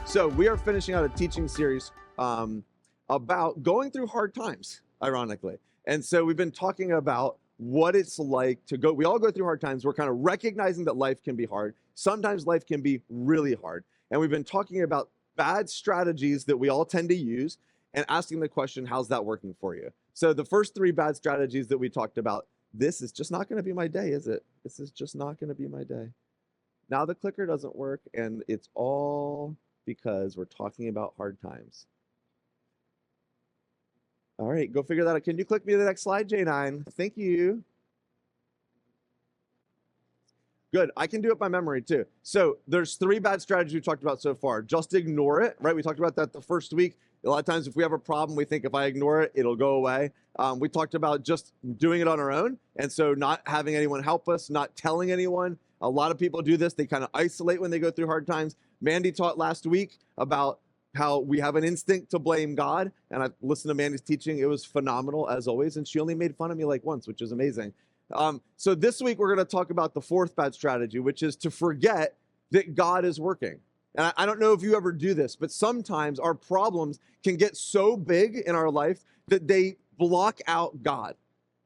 So we are finishing out a teaching series about going through hard times, ironically. And so we've been talking about what it's like to go. We all go through hard times. We're kind of recognizing that life can be hard. Sometimes life can be really hard. And we've been talking about bad strategies that we all tend to use and asking the question, how's that working for you? So the first three bad strategies that we talked about, this is just not going to be my day, is it? This is just not going to be my day. Now the clicker doesn't work, and it's all because we're talking about hard times. All right, go figure that out. Can you click me to the next slide, J9? Thank you. Good, I can do it by memory too. So there's three bad strategies we talked about so far. Just ignore it, right? We talked about that the first week. A lot of times if we have a problem, we think if I ignore it, it'll go away. We talked about just doing it on our own. And so not having anyone help us, not telling anyone. A lot of people do this. They kind of isolate when they go through hard times. Mandy taught last week about how we have an instinct to blame God. And I listened to Mandy's teaching. It was phenomenal as always. And she only made fun of me like once, which is amazing. So this week we're going to talk about the fourth bad strategy, which is to forget that God is working. And I don't know if you ever do this, but sometimes our problems can get so big in our life that they block out God.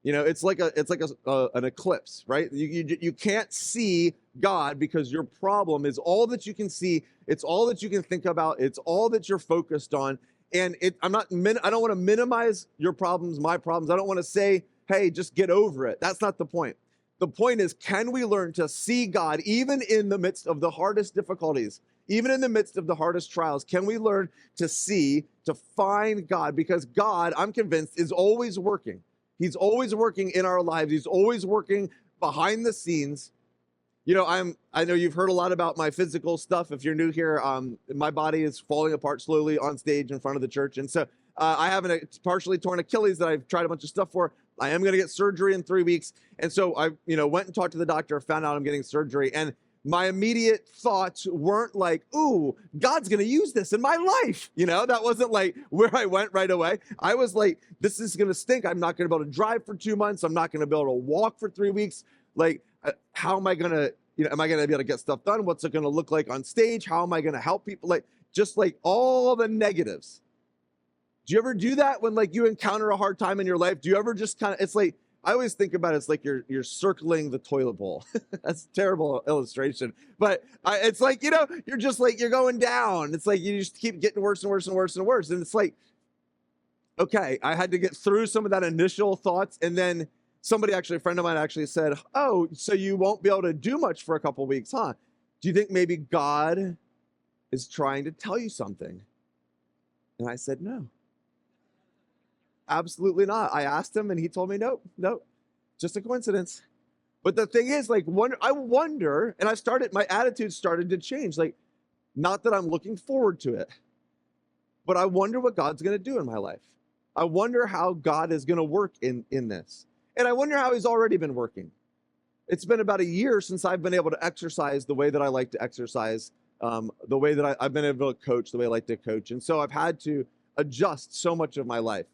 You know, it's like an eclipse, right? You can't see God because your problem is all that you can see. It's all that you can think about. It's all that you're focused on. And I don't want to minimize your problems, my problems. I don't want to say, hey, just get over it. That's not the point. The point is, can we learn to see God even in the midst of the hardest difficulties, even in the midst of the hardest trials? Can we learn to see, to find God? Because God, I'm convinced, is always working. He's always working in our lives. He's always working behind the scenes. You know, I know you've heard a lot about my physical stuff. If you're new here, my body is falling apart slowly on stage in front of the church. And so I have a partially torn Achilles that I've tried a bunch of stuff for. I am going to get surgery in 3 weeks. And so I, went and talked to the doctor, found out I'm getting surgery. And my immediate thoughts weren't like, ooh, God's going to use this in my life. That wasn't like where I went right away. I was like, this is going to stink. I'm not going to be able to drive for 2 months. I'm not going to be able to walk for 3 weeks. Like, how am I going to, am I going to be able to get stuff done? What's it going to look like on stage? How am I going to help people? Like, just like all the negatives. Do you ever do that when like you encounter a hard time in your life? Do you ever just kind of, it's like, I always think about it, it's like you're circling the toilet bowl. That's a terrible illustration. But it's like, you're just like, you're going down. It's like you just keep getting worse and worse and worse and worse. And it's like, okay, I had to get through some of that initial thoughts. And then a friend of mine actually said, oh, so you won't be able to do much for a couple weeks, huh? Do you think maybe God is trying to tell you something? And I said, no. Absolutely not. I asked him and he told me, nope, just a coincidence. But the thing is, like, I wonder, and my attitude started to change. Like, not that I'm looking forward to it, but I wonder what God's going to do in my life. I wonder how God is going to work in this. And I wonder how he's already been working. It's been about a year since I've been able to exercise the way that I like to exercise, the way that I've been able to coach the way I like to coach. And so I've had to adjust so much of my life.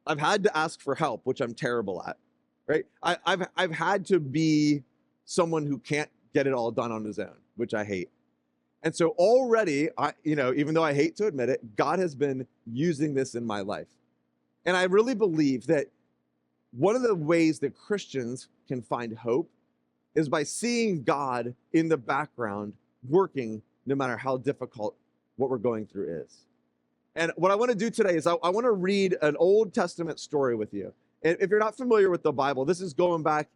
I've had to ask for help, which I'm terrible at, right? I've had to be someone who can't get it all done on his own, which I hate. And so already, even though I hate to admit it, God has been using this in my life. And I really believe that one of the ways that Christians can find hope is by seeing God in the background working no matter how difficult what we're going through is. And what I want to do today is I want to read an Old Testament story with you. And if you're not familiar with the Bible, this is going back,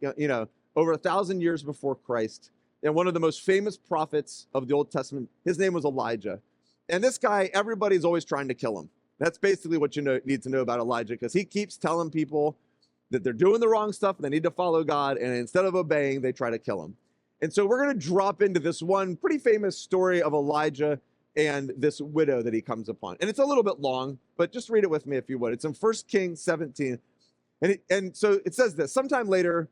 over 1,000 years before Christ. And one of the most famous prophets of the Old Testament, his name was Elijah. And this guy, everybody's always trying to kill him. That's basically what you need to know about Elijah, because he keeps telling people that they're doing the wrong stuff and they need to follow God. And instead of obeying, they try to kill him. And so we're going to drop into this one pretty famous story of Elijah and this widow that he comes upon. And it's a little bit long, but just read it with me if you would. It's in 1 Kings 17. And so it says this: sometime later,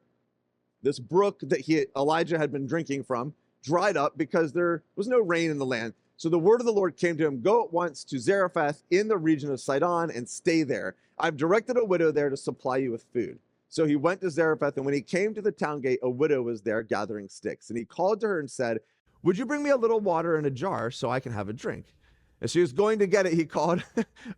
this brook that Elijah had been drinking from dried up because there was no rain in the land. So the word of the Lord came to him, go at once to Zarephath in the region of Sidon and stay there. I've directed a widow there to supply you with food. So he went to Zarephath, and when he came to the town gate, a widow was there gathering sticks. And he called to her and said, would you bring me a little water in a jar so I can have a drink? As she was going to get it, he called,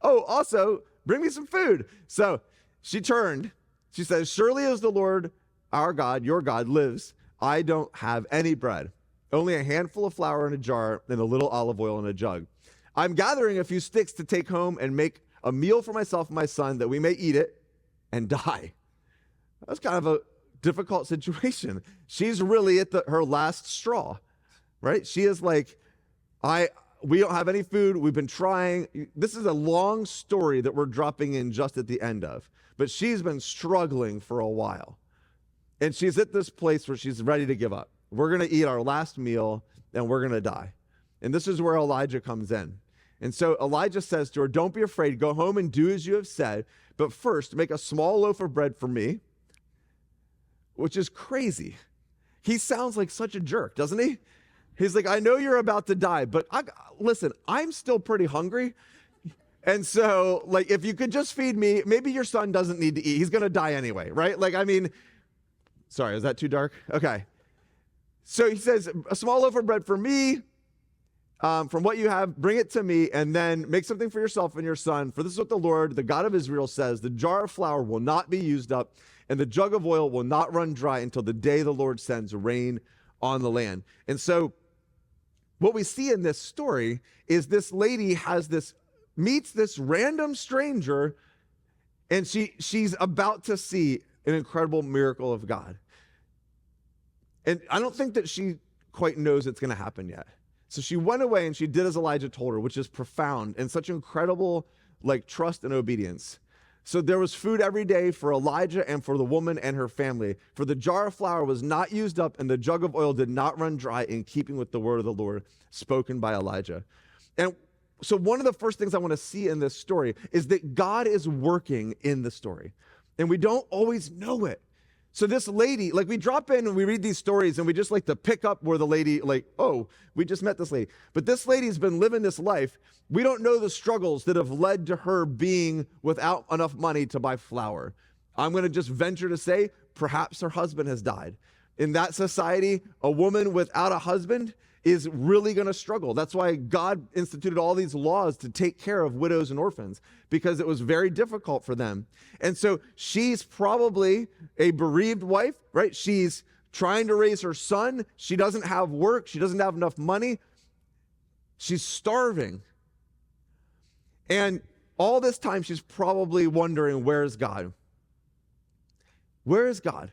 oh, also, bring me some food. So she turned. She says, surely as the Lord, our God, your God, lives, I don't have any bread, only a handful of flour in a jar and a little olive oil in a jug. I'm gathering a few sticks to take home and make a meal for myself and my son that we may eat it and die. That's kind of a difficult situation. She's really at her last straw, right? She is like, we don't have any food. We've been trying. This is a long story that we're dropping in just at the end of. But she's been struggling for a while. And she's at this place where she's ready to give up. We're going to eat our last meal and we're going to die. And this is where Elijah comes in. And so Elijah says to her, don't be afraid. Go home and do as you have said. But first, make a small loaf of bread for me, which is crazy. He sounds like such a jerk, doesn't he? He's like, I know you're about to die, but listen, I'm still pretty hungry. And so, like, if you could just feed me, maybe your son doesn't need to eat. He's going to die anyway, right? Like, I mean, sorry, is that too dark? Okay. So he says, a small loaf of bread for me, from what you have, bring it to me, and then make something for yourself and your son. For this is what the Lord, the God of Israel, says, the jar of flour will not be used up, and the jug of oil will not run dry until the day the Lord sends rain on the land. And so what we see in this story is this lady meets this random stranger, and she's about to see an incredible miracle of God. And I don't think that she quite knows it's going to happen yet. So she went away and she did as Elijah told her, which is profound and such incredible trust and obedience. So there was food every day for Elijah and for the woman and her family. For the jar of flour was not used up and the jug of oil did not run dry, in keeping with the word of the Lord spoken by Elijah. And so one of the first things I want to see in this story is that God is working in the story. And we don't always know it. So this lady, we drop in and we read these stories and we just like to pick up where the lady, oh, we just met this lady. But this lady's been living this life. We don't know the struggles that have led to her being without enough money to buy flour. I'm going to just venture to say, perhaps her husband has died. In that society, a woman without a husband is really going to struggle. That's why God instituted all these laws to take care of widows and orphans, because it was very difficult for them. And so she's probably a bereaved wife, right? She's trying to raise her son. She doesn't have work. She doesn't have enough money. She's starving. And all this time, she's probably wondering, where's God? Where is God?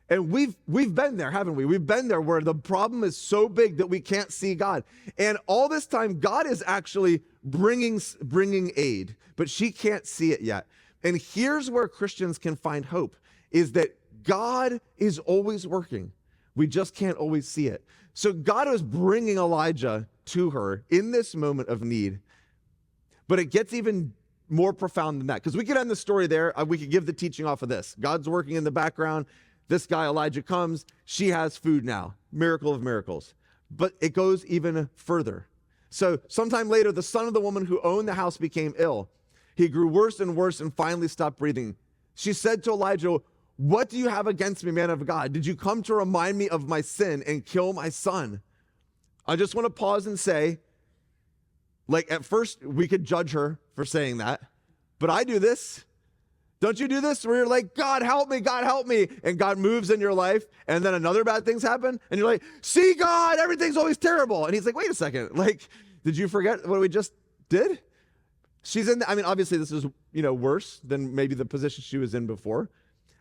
And we've been there, haven't we? We've been there where the problem is so big that we can't see God. And all this time, God is actually bringing aid, but she can't see it yet. And here's where Christians can find hope, is that God is always working. We just can't always see it. So God is bringing Elijah to her in this moment of need. But it gets even more profound than that, because we could end the story there. We could give the teaching off of this. God's working in the background. This guy, Elijah, comes. She has food now. Miracle of miracles. But it goes even further. So sometime later, the son of the woman who owned the house became ill. He grew worse and worse and finally stopped breathing. She said to Elijah, what do you have against me, man of God? Did you come to remind me of my sin and kill my son? I just want to pause and say, at first, we could judge her for saying that. But I do this. Don't you do this where you're like, God, help me, God, help me. And God moves in your life, and then another bad thing's happen, and you're like, see, God, everything's always terrible. And he's like, wait a second. Did you forget what we just did? She's obviously this is, worse than maybe the position she was in before.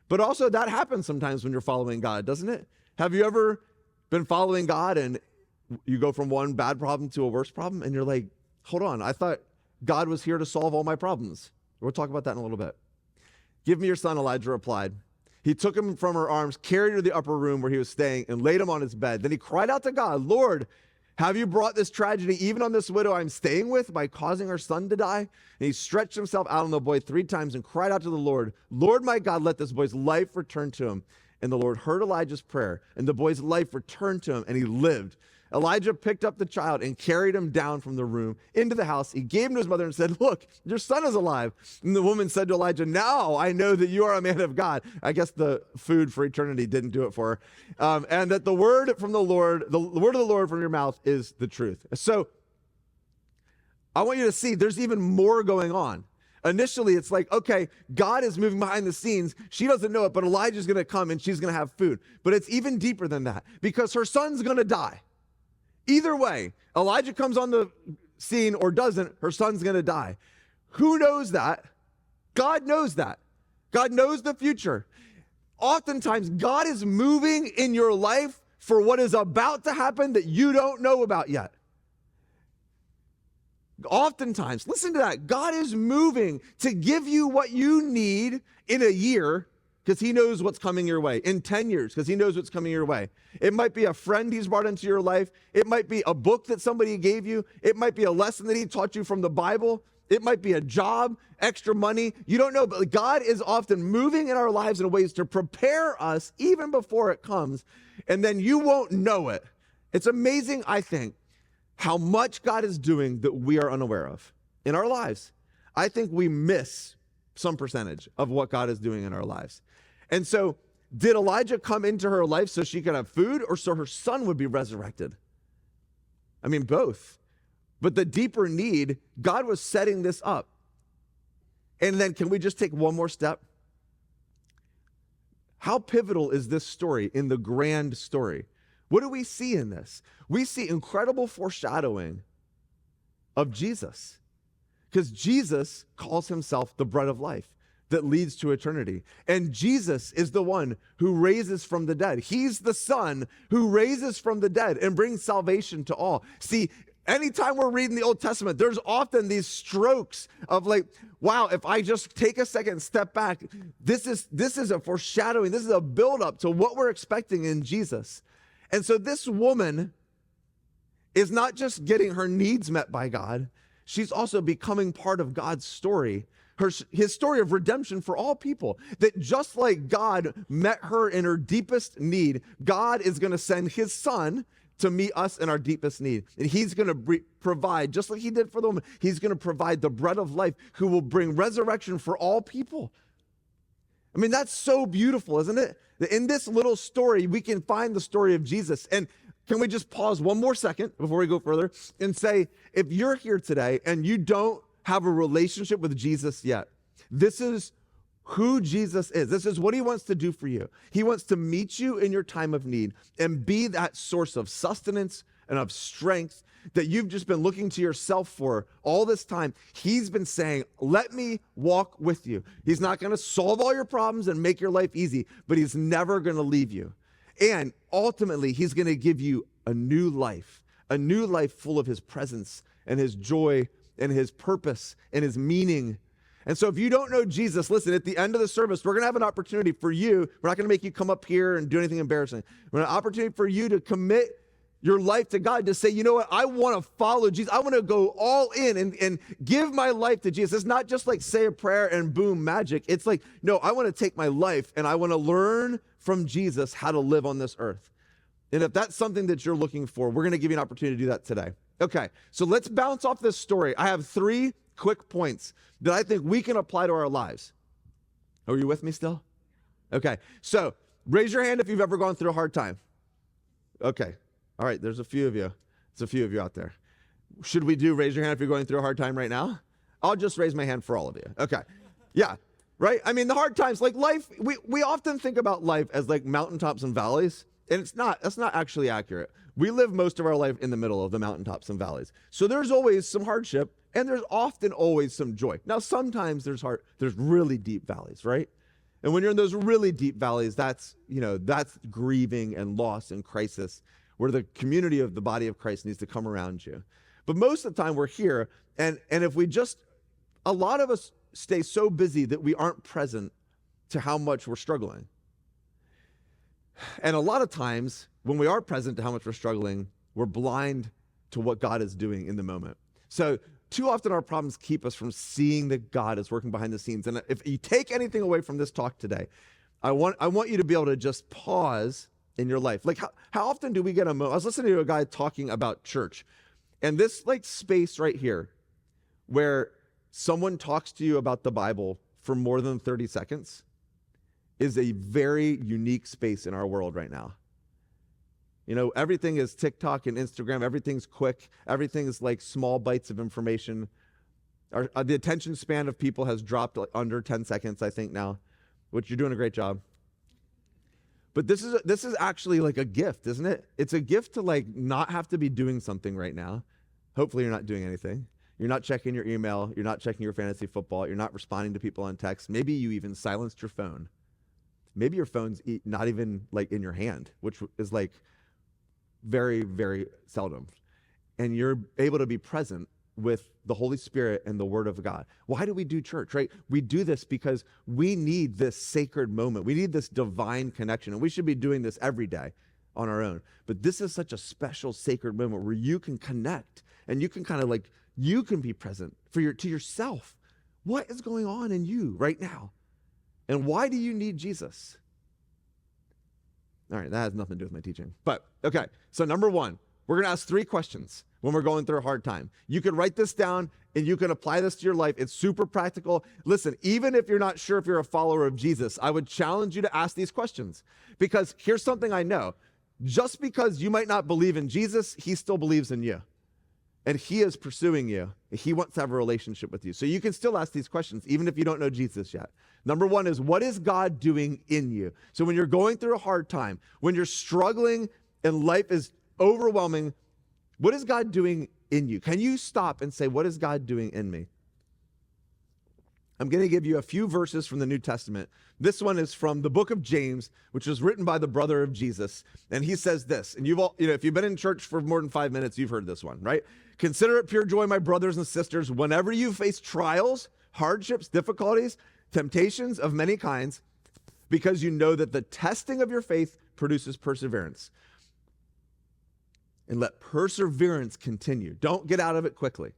But also that happens sometimes when you're following God, doesn't it? Have you ever been following God and you go from one bad problem to a worse problem, and you're like, hold on, I thought God was here to solve all my problems. We'll talk about that in a little bit. Give me your son, Elijah replied. He took him from her arms, carried her to the upper room where he was staying, and laid him on his bed. Then he cried out to God, Lord, have you brought this tragedy even on this widow I'm staying with by causing her son to die? And he stretched himself out on the boy 3 times and cried out to the Lord, Lord, my God, let this boy's life return to him. And the Lord heard Elijah's prayer, and the boy's life returned to him, and he lived. Elijah picked up the child and carried him down from the room into the house. He gave him to his mother and said, look, your son is alive. And the woman said to Elijah, now I know that you are a man of God. I guess the food for eternity didn't do it for her. And that the word from the word of the Lord from your mouth is the truth. So I want you to see there's even more going on. Initially, it's like, okay, God is moving behind the scenes. She doesn't know it, but Elijah's going to come and she's going to have food. But it's even deeper than that because her son's going to die. Either way, Elijah comes on the scene or doesn't, her son's going to die. Who knows that? God knows that. God knows the future. Oftentimes, God is moving in your life for what is about to happen that you don't know about yet. Oftentimes, listen to that. God is moving to give you what you need in a year because he knows what's coming your way. In 10 years because he knows what's coming your way. It might be a friend he's brought into your life. It might be a book that somebody gave you. It might be a lesson that he taught you from the Bible. It might be a job, extra money. You don't know, but God is often moving in our lives in ways to prepare us even before it comes. And then you won't know it. It's amazing, I think, how much God is doing that we are unaware of in our lives. I think we miss some percentage of what God is doing in our lives. And so, did Elijah come into her life so she could have food or so her son would be resurrected? I mean, both. But the deeper need, God was setting this up. And then can we just take one more step? How pivotal is this story in the grand story? What do we see in this? We see incredible foreshadowing of Jesus. Because Jesus calls himself the bread of life that leads to eternity. And Jesus is the one who raises from the dead. He's the Son who raises from the dead and brings salvation to all. See, anytime we're reading the Old Testament, there's often these strokes of like, wow, if I just take a second and step back, this is a foreshadowing. This is a buildup to what we're expecting in Jesus. And so this woman is not just getting her needs met by God, she's also becoming part of God's story, his story of redemption for all people. That just like God met her in her deepest need, God is going to send his son to meet us in our deepest need. And he's going to provide, just like he did for the woman, he's going to provide the bread of life who will bring resurrection for all people. I mean, that's so beautiful, isn't it? In this little story, we can find the story of Jesus. And can we just pause one more second before we go further and say, if you're here today and you don't have a relationship with Jesus yet, this is who Jesus is. This is what he wants to do for you. He wants to meet you in your time of need and be that source of sustenance and of strength that you've just been looking to yourself for all this time. He's been saying, let me walk with you. He's not going to solve all your problems and make your life easy, but he's never going to leave you. And ultimately, he's going to give you a new life full of his presence and his joy and his purpose and his meaning. And so if you don't know Jesus, listen, at the end of the service, we're going to have an opportunity for you. We're not going to make you come up here and do anything embarrassing. We're going to have an opportunity for you to commit your life to God, to say, you know what, I want to follow Jesus. I want to go all in and give my life to Jesus. It's not just like say a prayer and boom, magic. It's like, no, I want to take my life and I want to learn from Jesus how to live on this earth. And if that's something that you're looking for, we're going to give you an opportunity to do that today. Okay, so let's bounce off this story. I have 3 quick points that I think we can apply to our lives. Are you with me still? Okay, so raise your hand if you've ever gone through a hard time. Okay. All right, there's a few of you. There's a few of you out there. Should we do raise your hand if you're going through a hard time right now? I'll just raise my hand for all of you. Okay. Yeah, right? I mean, the hard times, like life, we often think about life as like mountaintops and valleys, and that's not actually accurate. We live most of our life in the middle of the mountaintops and valleys. So there's always some hardship, and there's often always some joy. Now, sometimes there's really deep valleys, right? And when you're in those really deep valleys, that's grieving and loss and crisis, where the community of the body of Christ needs to come around you. But most of the time we're here, and if a lot of us stay so busy that we aren't present to how much we're struggling. And a lot of times when we are present to how much we're struggling, we're blind to what God is doing in the moment. So too often our problems keep us from seeing that God is working behind the scenes. And if you take anything away from this talk today, I want you to be able to just pause in your life. Like how often do we get a moment? I was listening to a guy talking about church, and this like space right here where someone talks to you about the Bible for more than 30 seconds is a very unique space in our world right now. Everything is TikTok and Instagram. Everything's quick. Everything's like small bites of information. The attention span of people has dropped under 10 seconds, I think now, which you're doing a great job. But this is actually like a gift, isn't it? It's a gift to like not have to be doing something right now. Hopefully you're not doing anything. You're not checking your email. You're not checking your fantasy football. You're not responding to people on text. Maybe you even silenced your phone. Maybe your phone's not even like in your hand, which is like very, very seldom. And you're able to be present with the Holy Spirit and the Word of God. Why do we do church, right? We do this because we need this sacred moment. We need this divine connection, and we should be doing this every day on our own. But this is such a special sacred moment where you can connect and you can kind of like, you can be present to yourself. What is going on in you right now? And why do you need Jesus? All right, that has nothing to do with my teaching. But okay, so number one, we're going to ask 3 questions when we're going through a hard time. You can write this down and you can apply this to your life. It's super practical. Listen, even if you're not sure if you're a follower of Jesus, I would challenge you to ask these questions, because here's something I know. Just because you might not believe in Jesus, he still believes in you. And he is pursuing you. He wants to have a relationship with you. So you can still ask these questions, even if you don't know Jesus yet. Number one is, what is God doing in you? So when you're going through a hard time, when you're struggling and life is overwhelming, what is God doing in you? Can you stop and say, what is God doing in me? I'm going to give you a few verses from the New Testament. This one is from the book of James, which was written by the brother of Jesus. And he says this, and you've all, if you've been in church for more than 5 minutes, you've heard this one, right? Consider it pure joy, my brothers and sisters, whenever you face trials, hardships, difficulties, temptations of many kinds, because you know that the testing of your faith produces perseverance. And let perseverance continue. Don't get out of it quickly.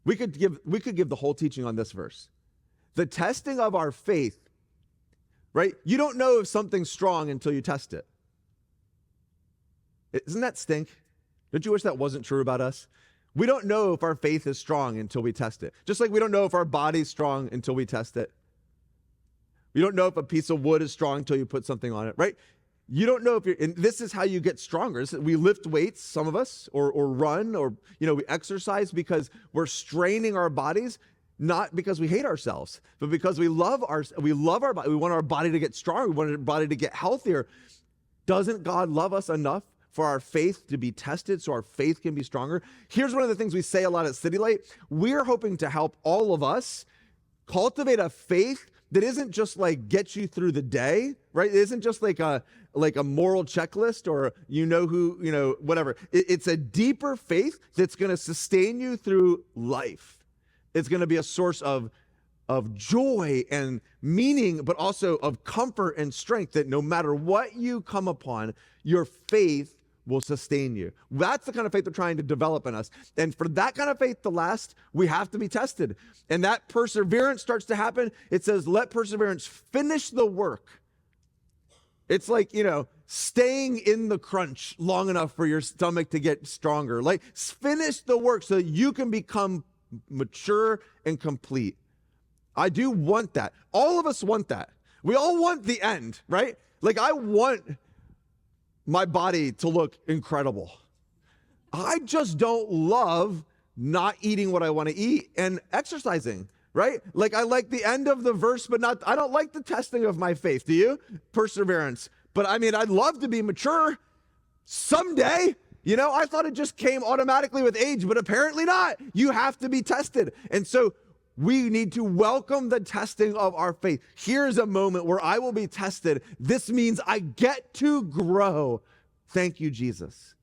We could give the whole teaching on this verse. The testing of our faith, right? You don't know if something's strong until you test it. Doesn't that stink? Don't you wish that wasn't true about us? We don't know if our faith is strong until we test it. Just like we don't know if our body's strong until we test it. We don't know if a piece of wood is strong until you put something on it, right? You don't know if you're, and this is how you get stronger. We lift weights, some of us, or run, or, we exercise because we're straining our bodies, not because we hate ourselves, but because we love our body. We want our body to get stronger. We want our body to get healthier. Doesn't God love us enough for our faith to be tested so our faith can be stronger? Here's one of the things we say a lot at City Light. We're hoping to help all of us cultivate a faith that isn't just like get you through the day, right? It isn't just like a moral checklist or whatever. It's a deeper faith that's going to sustain you through life. It's going to be a source of joy and meaning, but also of comfort and strength, that no matter what you come upon, your faith will sustain you. That's the kind of faith we're trying to develop in us. And for that kind of faith to last, we have to be tested. And that perseverance starts to happen. It says, let perseverance finish the work. It's like, staying in the crunch long enough for your stomach to get stronger. Like, finish the work so that you can become mature and complete. I do want that. All of us want that. We all want the end, right? Like, I want my body to look incredible. I just don't love not eating what I want to eat and exercising, right? Like, I like the end of the verse, but I don't like the testing of my faith. Do you? Perseverance. But I'd love to be mature someday. I thought it just came automatically with age, but apparently not. You have to be tested. And so we need to welcome the testing of our faith. Here's a moment where I will be tested. This means I get to grow. Thank you, Jesus.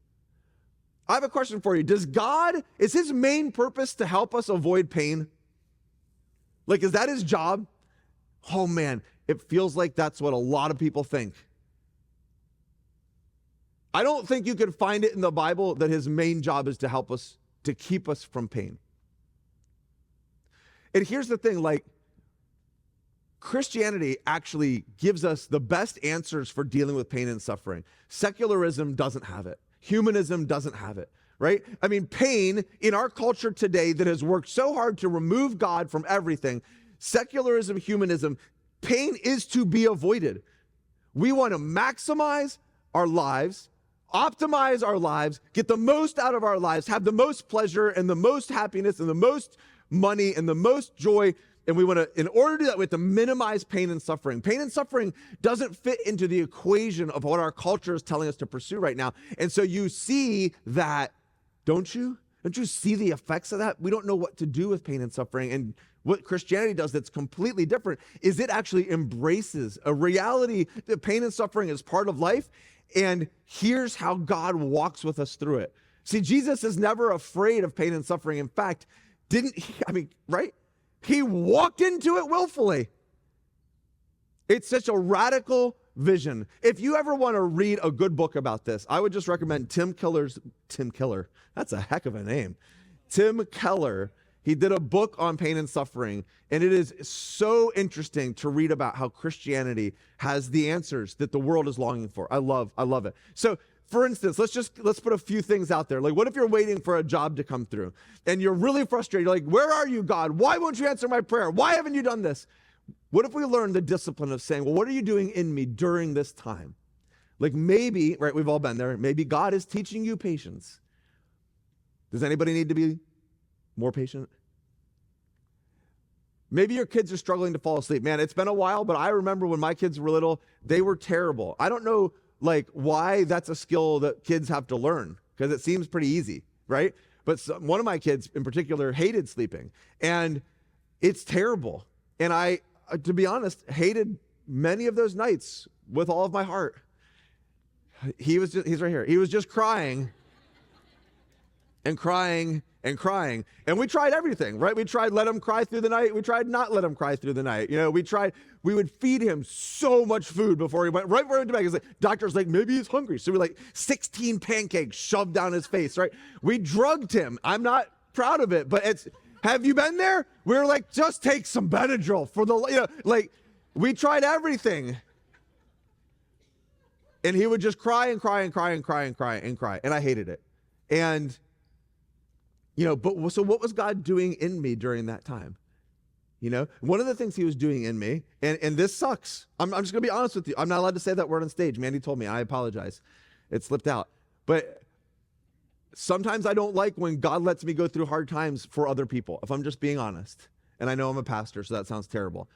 I have a question for you. Is his main purpose to help us avoid pain? Like, is that his job? Oh man, it feels like that's what a lot of people think. I don't think you could find it in the Bible that his main job is to help us, to keep us from pain. And here's the thing, like, Christianity actually gives us the best answers for dealing with pain and suffering. Secularism doesn't have it. Humanism doesn't have it, right? Pain in our culture today that has worked so hard to remove God from everything, secularism, humanism, pain is to be avoided. We want to maximize our lives optimize our lives, get the most out of our lives, have the most pleasure and the most happiness and the most money and the most joy. And we want to, in order to do that, we have to minimize pain and suffering. Pain and suffering doesn't fit into the equation of what our culture is telling us to pursue right now. And so you see that, don't you? Don't you see the effects of that? We don't know what to do with pain and suffering. And what Christianity does that's completely different is it actually embraces a reality that pain and suffering is part of life. And here's how God walks with us through it. See, Jesus is never afraid of pain and suffering. In fact, right? He walked into it willfully. It's such a radical vision. If you ever want to read a good book about this, I would just recommend Tim Keller. That's a heck of a name. Tim Keller. He did a book on pain and suffering, and it is so interesting to read about how Christianity has the answers that the world is longing for. I love it. So, for instance, let's put a few things out there. Like, what if you're waiting for a job to come through and you're really frustrated? You're like, where are you, God? Why won't you answer my prayer? Why haven't you done this? What if we learn the discipline of saying, well, what are you doing in me during this time? Like maybe, right, we've all been there. Maybe God is teaching you patience. Does anybody need to be more patient? Maybe your kids are struggling to fall asleep. Man, it's been a while, but I remember when my kids were little, they were terrible. I don't know why that's a skill that kids have to learn, because it seems pretty easy, right? But one of my kids in particular hated sleeping, and it's terrible. And I, to be honest, hated many of those nights with all of my heart. He's right here. He was just crying and crying and crying. And we tried everything, right? We tried let him cry through the night. We tried not let him cry through the night. We would feed him so much food before he went, right before he went to bed. He's like, doctor's like, maybe he's hungry. So we 16 pancakes shoved down his face, right? We drugged him. I'm not proud of it, but have you been there? We were like, just take some Benadryl for we tried everything. And he would just cry and cry and cry and cry and cry and cry. And I hated it. And so what was God doing in me during that time? One of the things he was doing in me, and this sucks. I'm just going to be honest with you. I'm not allowed to say that word on stage. Mandy told me. I apologize. It slipped out. But sometimes I don't like when God lets me go through hard times for other people, if I'm just being honest. And I know I'm a pastor, so that sounds terrible.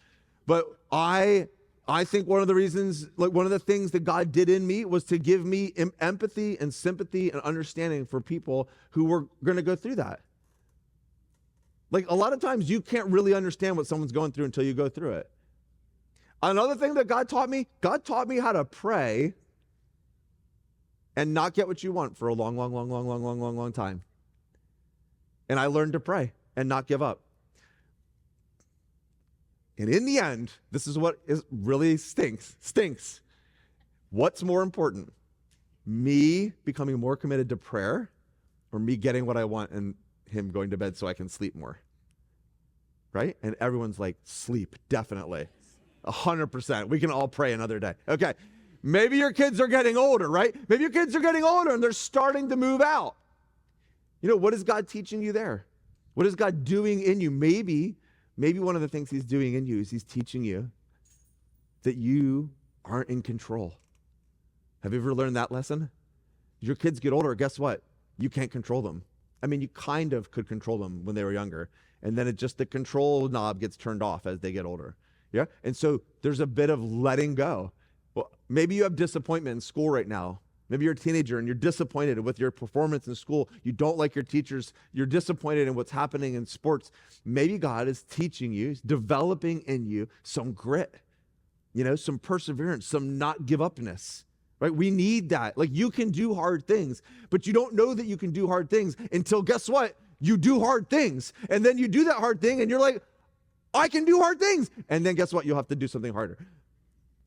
But I think one of the reasons, one of the things that God did in me was to give me empathy and sympathy and understanding for people who were going to go through that. A lot of times you can't really understand what someone's going through until you go through it. Another thing that God taught me how to pray and not get what you want for a long time. And I learned to pray and not give up. And in the end, this is what really stinks. What's more important? Me becoming more committed to prayer, or me getting what I want and him going to bed so I can sleep more? Right? And everyone's like, sleep, definitely. 100%. We can all pray another day. Okay. Maybe your kids are getting older, right? Maybe your kids are getting older and they're starting to move out. What is God teaching you there? What is God doing in you? Maybe one of the things he's doing in you is he's teaching you that you aren't in control. Have you ever learned that lesson? As your kids get older, guess what? You can't control them. You kind of could control them when they were younger. And then the control knob gets turned off as they get older. Yeah? And so there's a bit of letting go. Well, maybe you have disappointment in school right now. Maybe you're a teenager and you're disappointed with your performance in school. You don't like your teachers. You're disappointed in what's happening in sports. Maybe God is teaching you, developing in you some grit, some perseverance, some not give upness, right? We need that. You can do hard things, but you don't know that you can do hard things until, guess what? You do hard things. And then you do that hard thing and you're like, I can do hard things. And then guess what? You'll have to do something harder.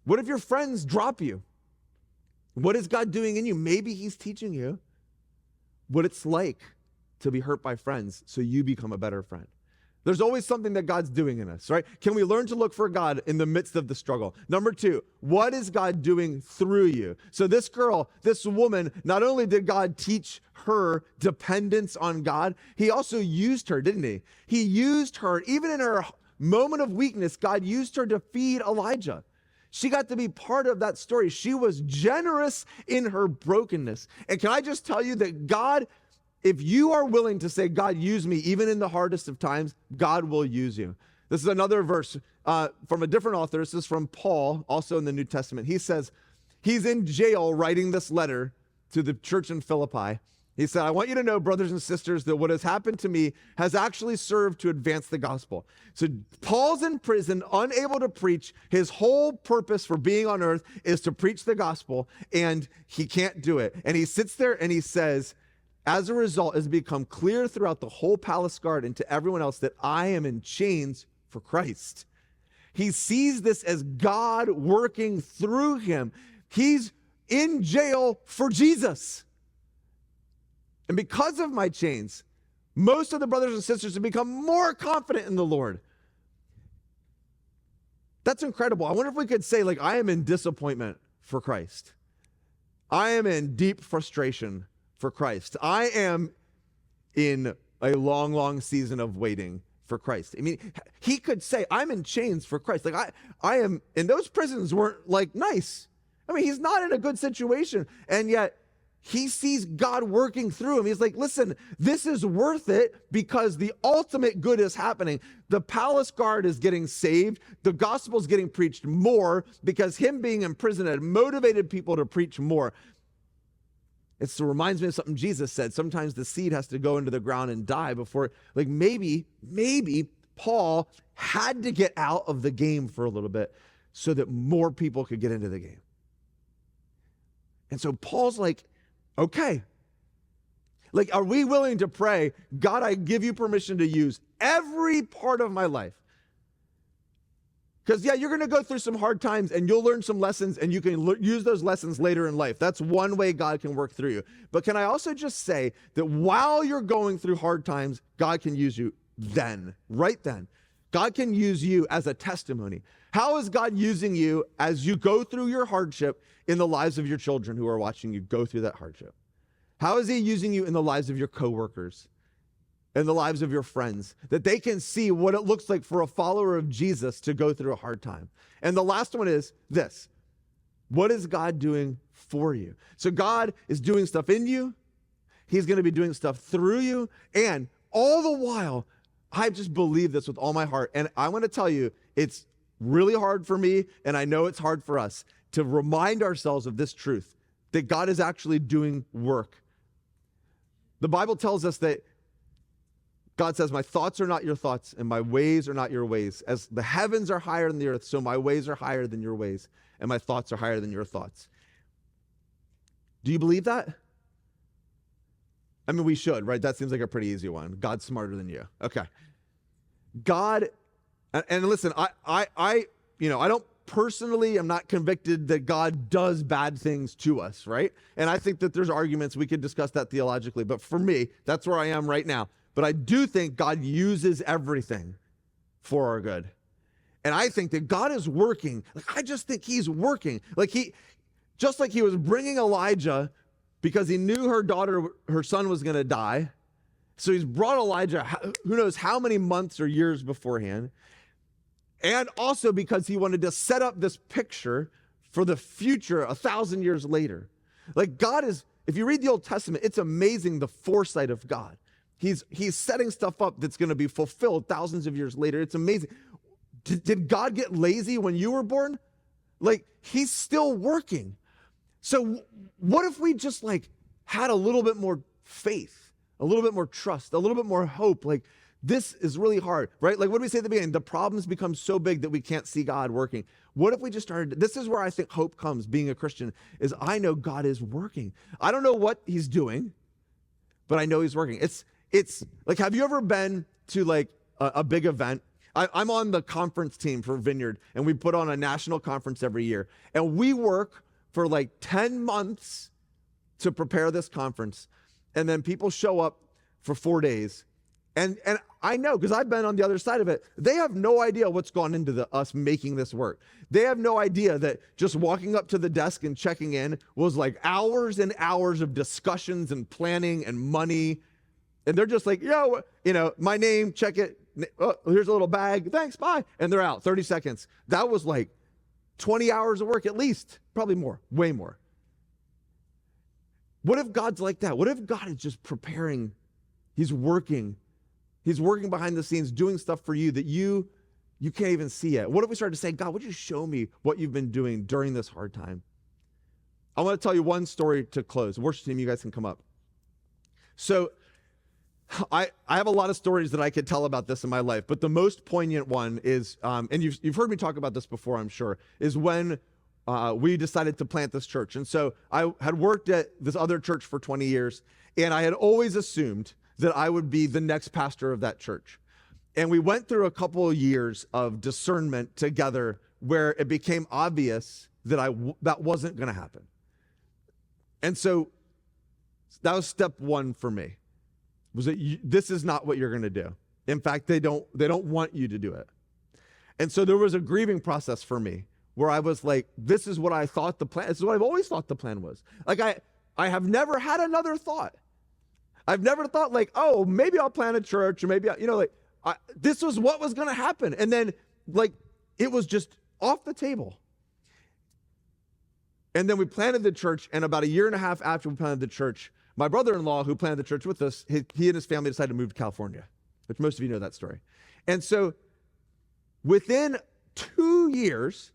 What if your friends drop you? What is God doing in you? Maybe he's teaching you what it's like to be hurt by friends so you become a better friend. There's always something that God's doing in us, right? Can we learn to look for God in the midst of the struggle? Number 2, what is God doing through you? So this girl, this woman, not only did God teach her dependence on God, he also used her, didn't he? He used her, even in her moment of weakness, God used her to feed Elijah. She got to be part of that story. She was generous in her brokenness. And can I just tell you that God, if you are willing to say, God, use me, even in the hardest of times, God will use you. This is another verse from a different author. This is from Paul, also in the New Testament. He says, he's in jail writing this letter to the church in Philippi. He said, I want you to know, brothers and sisters, that what has happened to me has actually served to advance the gospel. So Paul's in prison, unable to preach. His whole purpose for being on earth is to preach the gospel, and he can't do it. And he sits there and he says, as a result, it has become clear throughout the whole palace guard and to everyone else that I am in chains for Christ. He sees this as God working through him. He's in jail for Jesus. And because of my chains, most of the brothers and sisters have become more confident in the Lord. That's incredible. I wonder if we could say, like, I am in disappointment for Christ. I am in deep frustration for Christ. I am in a long, long season of waiting for Christ. I mean, he could say, I'm in chains for Christ. Like, I am, and those prisons weren't, like, nice. I mean, he's not in a good situation. And yet, he sees God working through him. He's like, listen, this is worth it because the ultimate good is happening. The palace guard is getting saved. The gospel is getting preached more because him being in prison had motivated people to preach more. It reminds me of something Jesus said. Sometimes the seed has to go into the ground and die before, like maybe Paul had to get out of the game for a little bit so that more people could get into the game. And so Paul's like, okay, like, are we willing to pray, God, I give you permission to use every part of my life? Because, yeah, you're going to go through some hard times and you'll learn some lessons and you can use those lessons later in life. That's one way God can work through you. But can I also just say that while you're going through hard times, God can use you then, right then. God can use you as a testimony. How is God using you as you go through your hardship in the lives of your children who are watching you go through that hardship? How is he using you in the lives of your coworkers, in the lives of your friends, that they can see what it looks like for a follower of Jesus to go through a hard time? And the last one is this: what is God doing for you? So God is doing stuff in you. He's going to be doing stuff through you. And all the while, I just believe this with all my heart. And I want to tell you, it's really hard for me, and I know it's hard for us, to remind ourselves of this truth, that God is actually doing work. The Bible tells us that God says, my thoughts are not your thoughts, and my ways are not your ways. As the heavens are higher than the earth, so my ways are higher than your ways, and my thoughts are higher than your thoughts. Do you believe that? I mean, we should, right? That seems like a pretty easy one. God's smarter than you. Okay. God, and listen, I don't personally, I'm not convicted that God does bad things to us, right? And I think that there's arguments, we could discuss that theologically, but for me, that's where I am right now. But I do think God uses everything for our good. And I think that God is working. Like, I just think he's working. Just like he was bringing Elijah because he knew her son was going to die. So he's brought Elijah, who knows how many months or years beforehand. And also because he wanted to set up this picture for the future 1,000 years later. Like, God is, if you read the Old Testament, it's amazing the foresight of God. He's setting stuff up that's going to be fulfilled thousands of years later. It's amazing. Did God get lazy when you were born? Like, he's still working. So what if we just had a little bit more faith, a little bit more trust, a little bit more hope? Like, this is really hard, right? Like, what did we say at the beginning? The problems become so big that we can't see God working. What if we just started? This is where I think hope comes, being a Christian, is I know God is working. I don't know what he's doing, but I know he's working. It's like, have you ever been to a big event? I'm on the conference team for Vineyard, and we put on a national conference every year. And we work for 10 months to prepare this conference. And then people show up for 4 days. And I know, because I've been on the other side of it, they have no idea what's gone into us making this work. They have no idea that just walking up to the desk and checking in was hours and hours of discussions and planning and money. And they're just like, my name, check it. Oh, here's a little bag. Thanks, bye. And they're out, 30 seconds. That was 20 hours of work at least, probably more, way more. What if God's like that? What if God is just preparing? He's working behind the scenes, doing stuff for you that you can't even see yet. What if we started to say, God, would you show me what you've been doing during this hard time? I want to tell you one story to close. Worship team, you guys can come up. So I have a lot of stories that I could tell about this in my life, but the most poignant one is, and you've heard me talk about this before, I'm sure, is when we decided to plant this church. And so I had worked at this other church for 20 years, and I had always assumed that I would be the next pastor of that church. And we went through a couple of years of discernment together where it became obvious that that wasn't going to happen. And so that was step one for me, was that this is not what you're going to do. In fact, they don't want you to do it. And so there was a grieving process for me where I was like, this is what I thought the plan, this is what I've always thought the plan was. Like I have never had another thought. I've never thought like, oh, maybe I'll plant a church, or maybe, this was what was going to happen. And then like, it was just off the table. And then we planted the church, and about a year and a half after we planted the church, my brother-in-law, who planted the church with us, he and his family decided to move to California, which most of you know that story. And so within 2 years,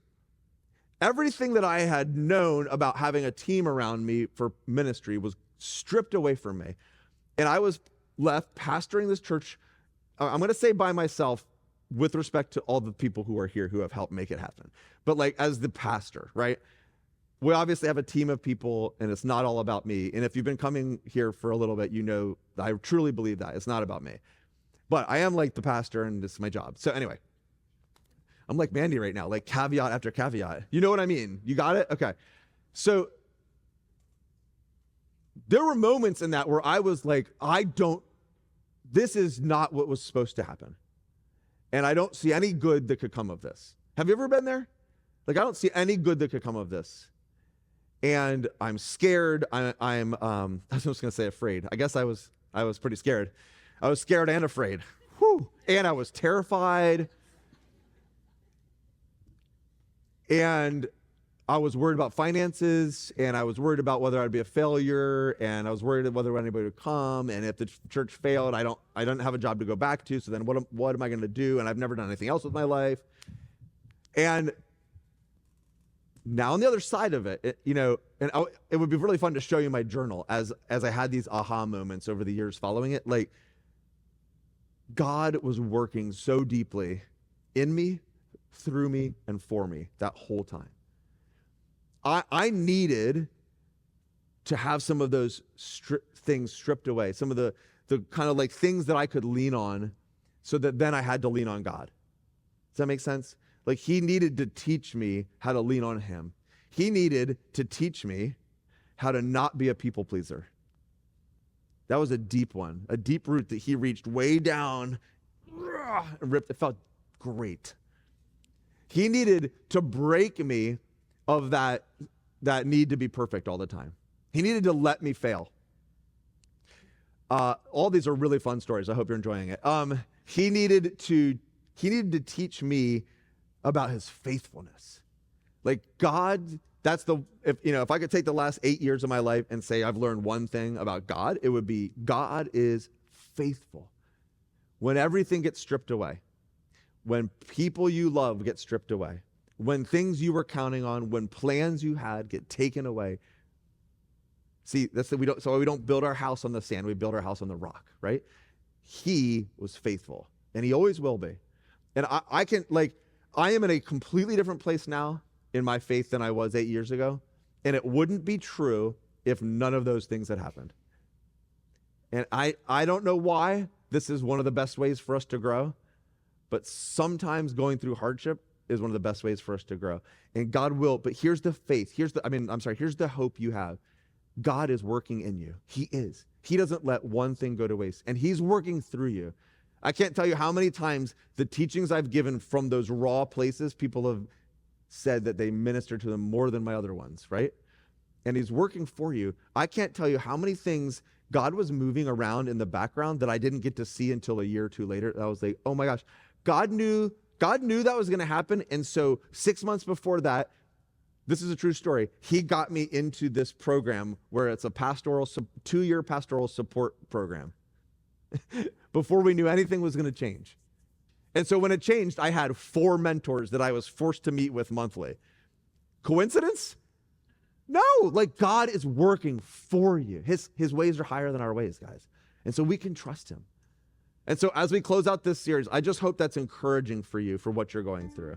everything that I had known about having a team around me for ministry was stripped away from me. And I was left pastoring this church, I'm going to say by myself, with respect to all the people who are here who have helped make it happen. But like as the pastor, right? We obviously have a team of people, and it's not all about me. And if you've been coming here for a little bit, you know that I truly believe that. It's not about me. But I am like the pastor, and this is my job. So anyway, I'm like Mandy right now, like caveat after caveat. You know what I mean? You got it? Okay. So there were moments in that where I was like, this is not what was supposed to happen. And I don't see any good that could come of this. Have you ever been there? Like, I don't see any good that could come of this. And I'm scared. I was just going to say afraid. I guess I was pretty scared. I was scared and afraid. Whew. And I was terrified. And I was worried about finances, and I was worried about whether I'd be a failure, and I was worried whether anybody would come, and if the church failed, I don't have a job to go back to, so then what am I going to do? And I've never done anything else with my life. And now on the other side of it, it would be really fun to show you my journal as I had these aha moments over the years following it. Like, God was working so deeply in me, through me, and for me that whole time. I needed to have some of those things stripped away, some of the kind of like things that I could lean on, so that then I had to lean on God. Does that make sense? Like, he needed to teach me how to lean on him. He needed to teach me how to not be a people pleaser. That was a deep one, a deep root that he reached way down and ripped. It felt great. He needed to break me of that need to be perfect all the time. He needed to let me fail. All these are really fun stories. I hope you're enjoying it. He needed to teach me about his faithfulness. Like, God, if I could take the last 8 years of my life and say I've learned one thing about God, it would be God is faithful. When everything gets stripped away, when people you love get stripped away, when things you were counting on, when plans you had get taken away. See, we don't build our house on the sand, we build our house on the rock, right? He was faithful, and he always will be. And I am in a completely different place now in my faith than I was 8 years ago, and it wouldn't be true if none of those things had happened. And I don't know why this is one of the best ways for us to grow, but sometimes going through hardship is one of the best ways for us to grow. And God will, but here's the faith. Here's the hope you have. God is working in you. He is. He doesn't let one thing go to waste, and he's working through you. I can't tell you how many times the teachings I've given from those raw places, people have said that they minister to them more than my other ones, right? And he's working for you. I can't tell you how many things God was moving around in the background that I didn't get to see until a year or two later. I was like, oh my gosh, God God knew that was going to happen. And so 6 months before that, this is a true story, he got me into this program where it's a 2-year pastoral support program before we knew anything was going to change. And so when it changed, I had 4 mentors that I was forced to meet with monthly. Coincidence? No, like God is working for you. His ways are higher than our ways, guys. And so we can trust him. And so as we close out this series, I just hope that's encouraging for you for what you're going through.